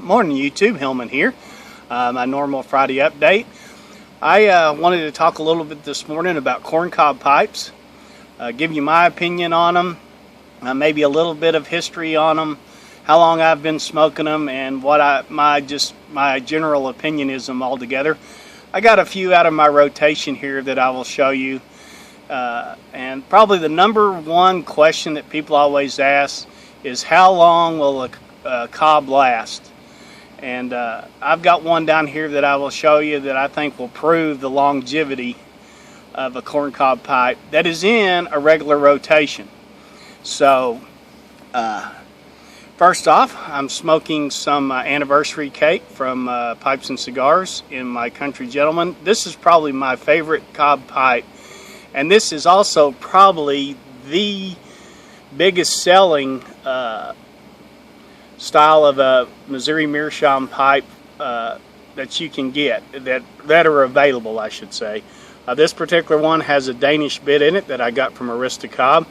Morning YouTube, Hillman here. My normal Friday update. I wanted to talk a little bit this morning about corncob pipes, give you my opinion on them, maybe a little bit of history on them, how long I've been smoking them, and what my general opinion is them altogether. I got a few out of my rotation here that I will show you, and probably the number one question that people always ask is how long will a cob last? And I've got one down here that I will show you that I think will prove the longevity of a corncob pipe that is in a regular rotation. So first off, I'm smoking some anniversary cake from Pipes and Cigars in my Country Gentleman. This is probably my favorite cob pipe, and this is also probably the biggest selling style of a Missouri Meerschaum pipe that you can get, that are available, I should say. This particular one has a Danish bit in it that I got from Arista Cob.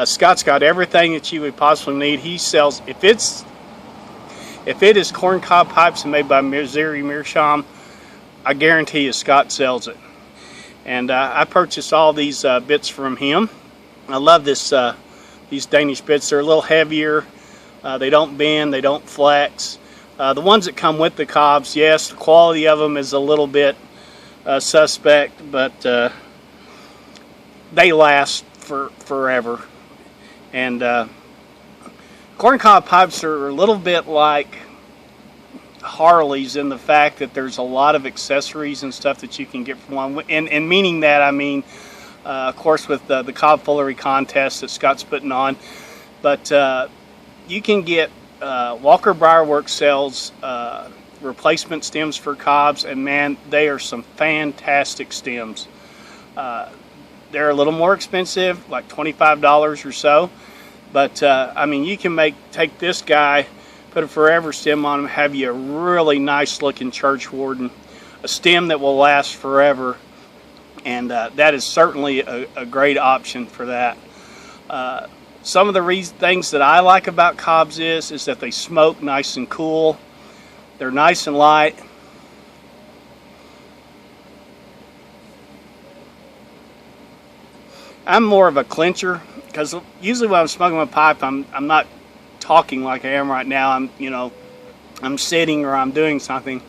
Scott's got everything that you would possibly need. He sells, if it is corncob pipes made by Missouri Meerschaum, I guarantee you Scott sells it. And I purchased all these bits from him. I love these Danish bits. They're a little heavier. They don't bend, they don't flex. The ones that come with the cobs, yes, the quality of them is a little bit suspect, but they last forever. And corncob pipes are a little bit like Harleys in the fact that there's a lot of accessories and stuff that you can get from one. And meaning that, I mean, of course, with the cob foolery contest that Scott's putting on, but you can get Walker Briarworks sells replacement stems for cobs, and man, they are some fantastic stems. They're a little more expensive, like $25 or so, but I mean, you can take this guy, put a forever stem on him, have you a really nice looking church warden, a stem that will last forever, and that is certainly a great option for that. Some of the things that I like about cobs is that they smoke nice and cool. They're nice and light. I'm more of a clincher because usually when I'm smoking my pipe, I'm not talking like I am right now. I'm sitting or I'm doing something.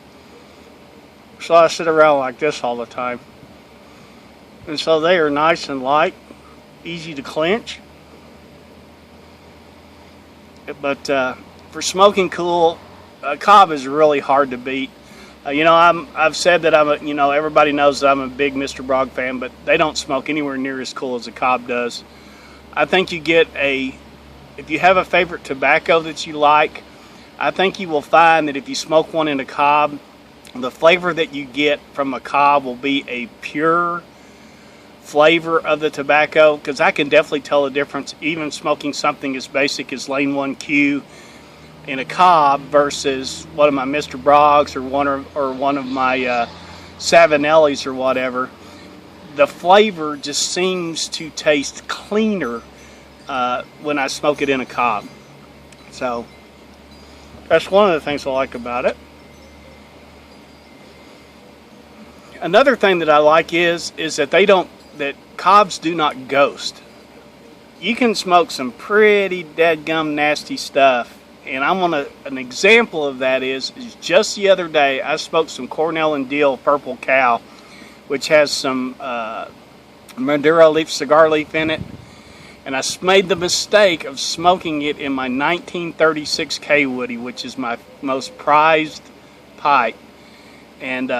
So I sit around like this all the time. And so they are nice and light, easy to clench. But for smoking cool, a cob is really hard to beat. I've said that everybody knows that I'm a big Mr. Brog fan, but they don't smoke anywhere near as cool as a cob does. I think if you have a favorite tobacco that you like, I think you will find that if you smoke one in a cob, the flavor that you get from a cob will be a pure flavor of the tobacco, because I can definitely tell the difference even smoking something as basic as Lane 1Q in a cob versus one of my Mr. Brogs or one of my Savinellis or whatever. The flavor just seems to taste cleaner when I smoke it in a cob. So that's one of the things I like about it. Another thing that I like is that cobs do not ghost. You can smoke some pretty dadgum nasty stuff, and an example of that is just the other day I smoked some Cornell and Deal Purple Cow, which has some Maduro leaf, cigar leaf in it, and I made the mistake of smoking it in my 1936 K Woody, which is my most prized pipe, and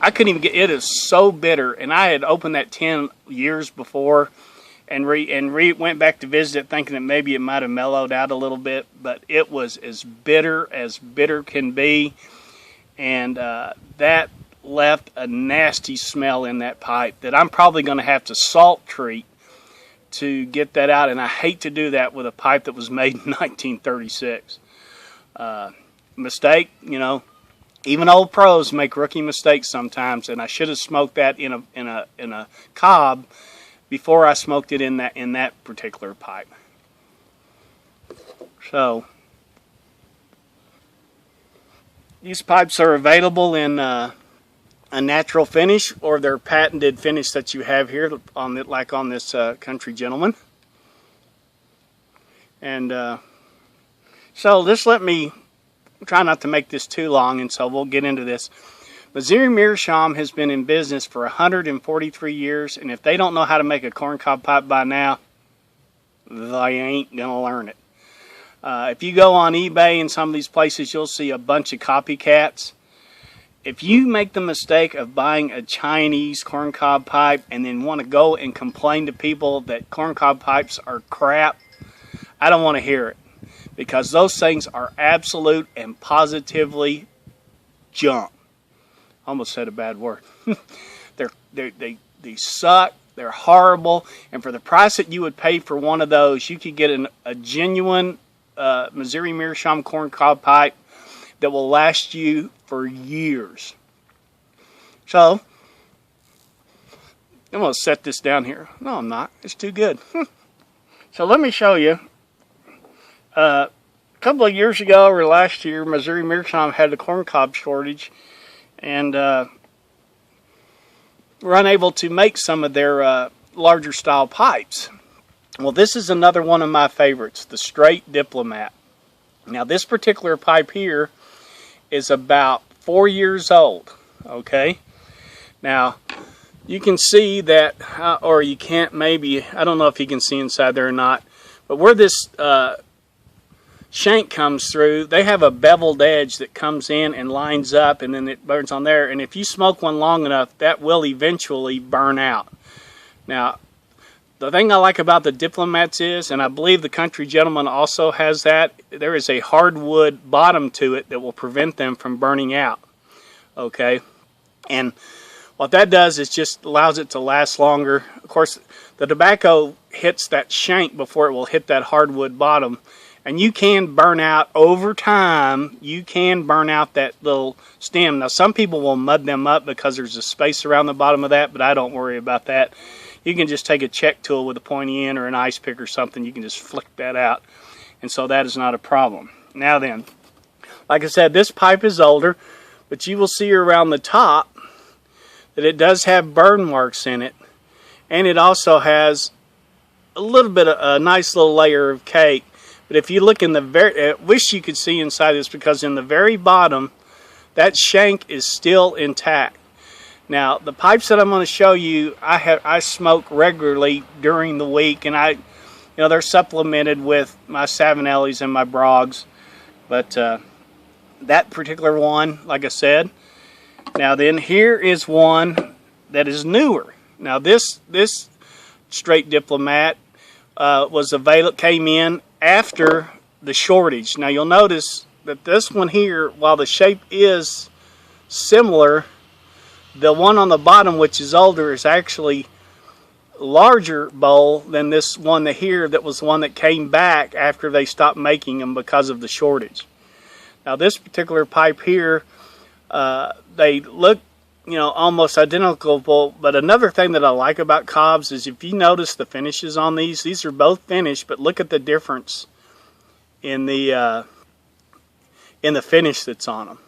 I couldn't even get it. Is so bitter, and I had opened that tin years before, and went back to visit it, thinking that maybe it might have mellowed out a little bit, but it was as bitter can be, and that left a nasty smell in that pipe that I'm probably going to have to salt treat to get that out, and I hate to do that with a pipe that was made in 1936. Mistake, even old pros make rookie mistakes sometimes, and I should have smoked that in a cob before I smoked it in that particular pipe. So These pipes are available in a natural finish, or their patented finish that you have here on it, like on this Country Gentleman. And so just let me try not to make this too long, and so we'll get into this. Missouri Meerschaum has been in business for 143 years, and if they don't know how to make a corncob pipe by now, they ain't gonna learn it. If you go on eBay and some of these places, you'll see a bunch of copycats. If you make the mistake of buying a Chinese corncob pipe and then want to go and complain to people that corncob pipes are crap, I don't want to hear it, because those things are absolute and positively junk. Almost said a bad word. They suck. They're horrible. And for the price that you would pay for one of those, you could get a genuine Missouri Meerschaum corncob pipe that will last you for years. So I'm going to set this down here. No, I'm not. It's too good. So let me show you. A couple of years ago, or last year, Missouri Meerschaum had a corncob shortage, and were unable to make some of their larger style pipes. Well, this is another one of my favorites, the Straight Diplomat. Now, this particular pipe here is about 4 years old, okay? Now, you can see that, or you can't maybe, I don't know if you can see inside there or not, but where this shank comes through, they have a beveled edge that comes in and lines up, and then it burns on there. And if you smoke one long enough, that will eventually burn out. Now, the thing I like about the Diplomats is, and I believe the Country Gentleman also has that, there is a hardwood bottom to it that will prevent them from burning out. Okay? And what that does is just allows it to last longer. Of course, the tobacco hits that shank before it will hit that hardwood bottom. And you can burn out over time. You can burn out that little stem. Now, some people will mud them up because there's a space around the bottom of that, but I don't worry about that. You can just take a check tool with a pointy end or an ice pick or something. You can just flick that out. And so that is not a problem. Now then, like I said, this pipe is older, but you will see around the top that it does have burn marks in it. And it also has a little bit of a nice little layer of cake. But if you look in the very, I wish you could see inside this, because in the very bottom, that shank is still intact. Now, the pipes that I'm going to show you, I smoke regularly during the week, and they're supplemented with my Savinellis and my Brogs. But that particular one, like I said. Now then, here is one that is newer. Now this Straight Diplomat came in after the shortage. Now you'll notice that this one here, while the shape is similar, the one on the bottom, which is older, is actually larger bowl than this one here that was the one that came back after they stopped making them because of the shortage. Now this particular pipe here, they look almost identical, but another thing that I like about cobs is if you notice the finishes on these are both finished, but look at the difference in the finish that's on them.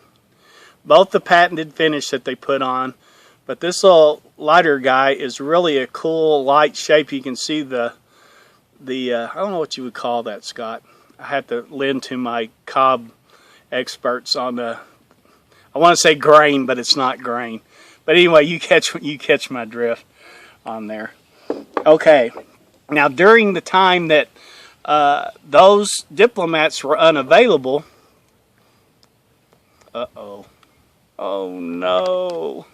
Both the patented finish that they put on, but this little lighter guy is really a cool light shape. You can see the I don't know what you would call that, Scott. I have to lend to my cob experts on the, I want to say grain, but it's not grain. But anyway, you catch my drift on there. Okay, now during the time that those Diplomats were unavailable, oh no,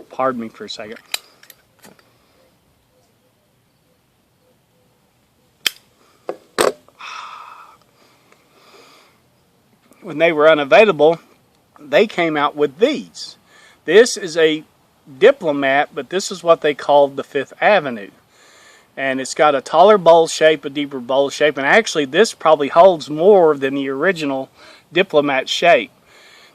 pardon me for a second. When they were unavailable, they came out with these. This is a Diplomat, but this is what they called the Fifth Avenue. And it's got a taller bowl shape, a deeper bowl shape, and actually this probably holds more than the original Diplomat shape.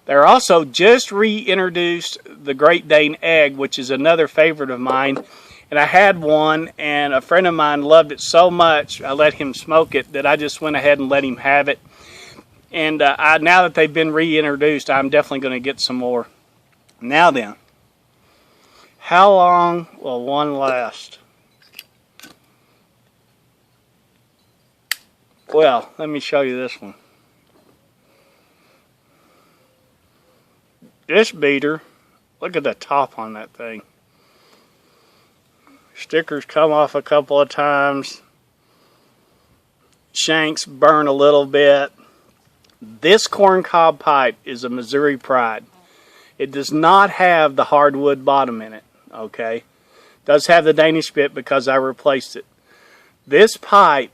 They're also just reintroduced the Great Dane Egg, which is another favorite of mine. And I had one, and a friend of mine loved it so much, I let him smoke it, that I just went ahead and let him have it. And now that they've been reintroduced, I'm definitely going to get some more. Now then, how long will one last? Well, let me show you this one. This beater, look at the top on that thing. Stickers come off a couple of times. Shanks burn a little bit. This corncob pipe is a Missouri Pride. It does not have the hardwood bottom in it, okay? It does have the Danish bit because I replaced it. This pipe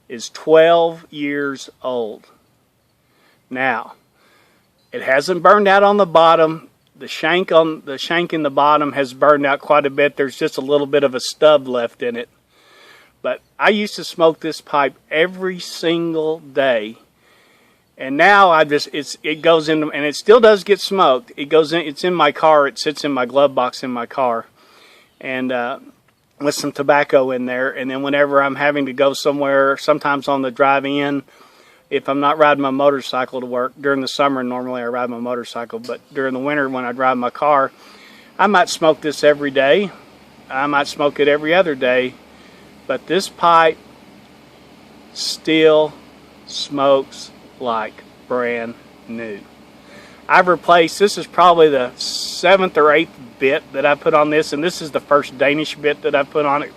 is 12 years old. Now, it hasn't burned out on the bottom. The shank in the bottom has burned out quite a bit. There's just a little bit of a stub left in it. But I used to smoke this pipe every single day. And now it goes in, and it still does get smoked. It goes in, it's in my car. It sits in my glove box in my car, and with some tobacco in there. And then whenever I'm having to go somewhere, sometimes on the drive in, if I'm not riding my motorcycle to work during the summer, normally I ride my motorcycle, but during the winter when I drive my car, I might smoke this every day. I might smoke it every other day, but this pipe still smokes like brand new. I've replaced, this is probably the 7th or 8th bit that I put on this, and this is the first Danish bit that I put on it,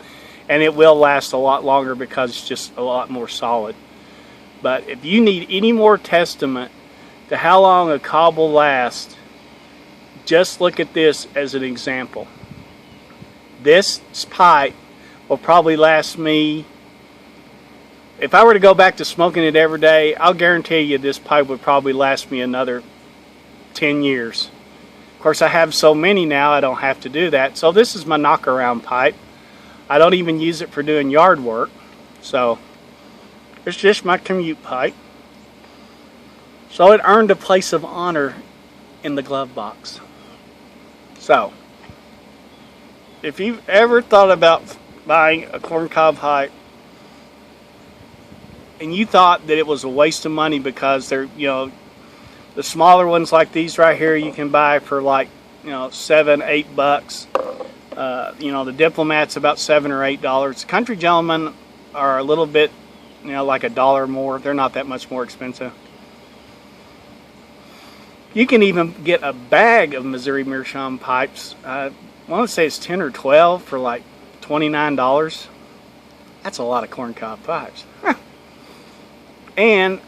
and it will last a lot longer because it's just a lot more solid. But if you need any more testament to how long a cob will last, just look at this as an example. This pipe will probably last me, if I were to go back to smoking it every day, I'll guarantee you this pipe would probably last me another 10 years. Of course, I have so many now, I don't have to do that. So this is my knock-around pipe. I don't even use it for doing yard work. So it's just my commute pipe. So it earned a place of honor in the glove box. So, if you've ever thought about buying a corncob pipe and you thought that it was a waste of money because they're, the smaller ones like these right here you can buy for like, $7-8. The Diplomat's about $7 or $8. The Country Gentlemen are a little bit, like $1 more. They're not that much more expensive. You can even get a bag of Missouri Meerschaum pipes. I want to say it's 10 or 12 for like $29. That's a lot of corncob pipes. And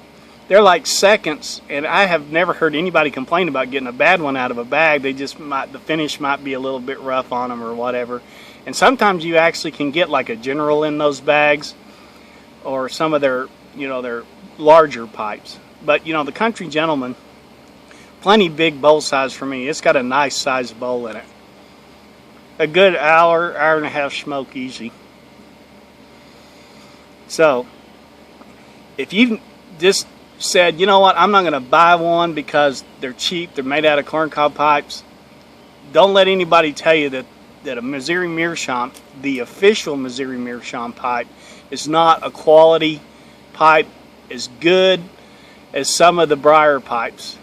they're like seconds, and I have never heard anybody complain about getting a bad one out of a bag. They just the finish might be a little bit rough on them or whatever. And sometimes you actually can get like a General in those bags, or some of their, their larger pipes. But the Country Gentleman, plenty big bowl size for me. It's got a nice sized bowl in it. A good hour and a half smoke easy. So, if you just said, you know what, I'm not going to buy one because they're cheap, they're made out of corncob pipes, don't let anybody tell you that a Missouri Meerschaum, the official Missouri Meerschaum pipe, is not a quality pipe as good as some of the briar pipes.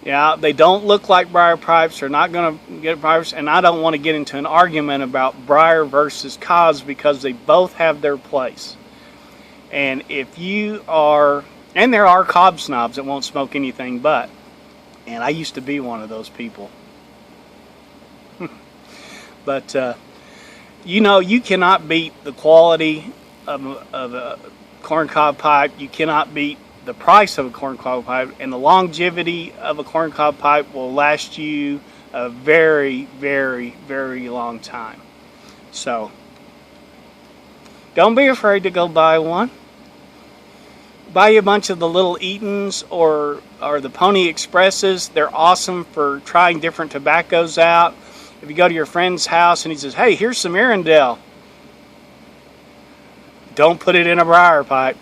They don't look like briar pipes. They're not going to get pipes, and I don't want to get into an argument about briar versus cobs because they both have their place. And if you are, and there are cob snobs that won't smoke anything but, and I used to be one of those people. But you cannot beat the quality of a corncob pipe. You cannot beat the price of a corncob pipe, and the longevity of a corncob pipe will last you a very, very, very long time. So, don't be afraid to go buy one. Buy a bunch of the little Eatons or the Pony Expresses. They're awesome for trying different tobaccos out. If you go to your friend's house and he says, hey, here's some Arundel, don't put it in a briar pipe.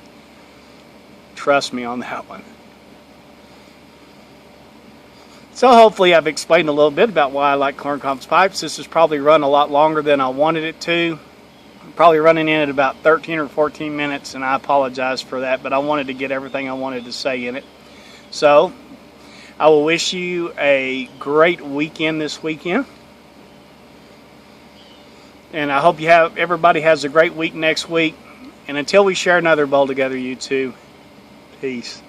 Trust me on that one. So hopefully I've explained a little bit about why I like corncob pipes. This has probably run a lot longer than I wanted it to. probably running in at about 13 or 14 minutes, and I apologize for that, but I wanted to get everything I wanted to say in it. So I will wish you a great weekend this weekend, and I hope everybody has a great week next week. And until we share another bowl together, you two, peace.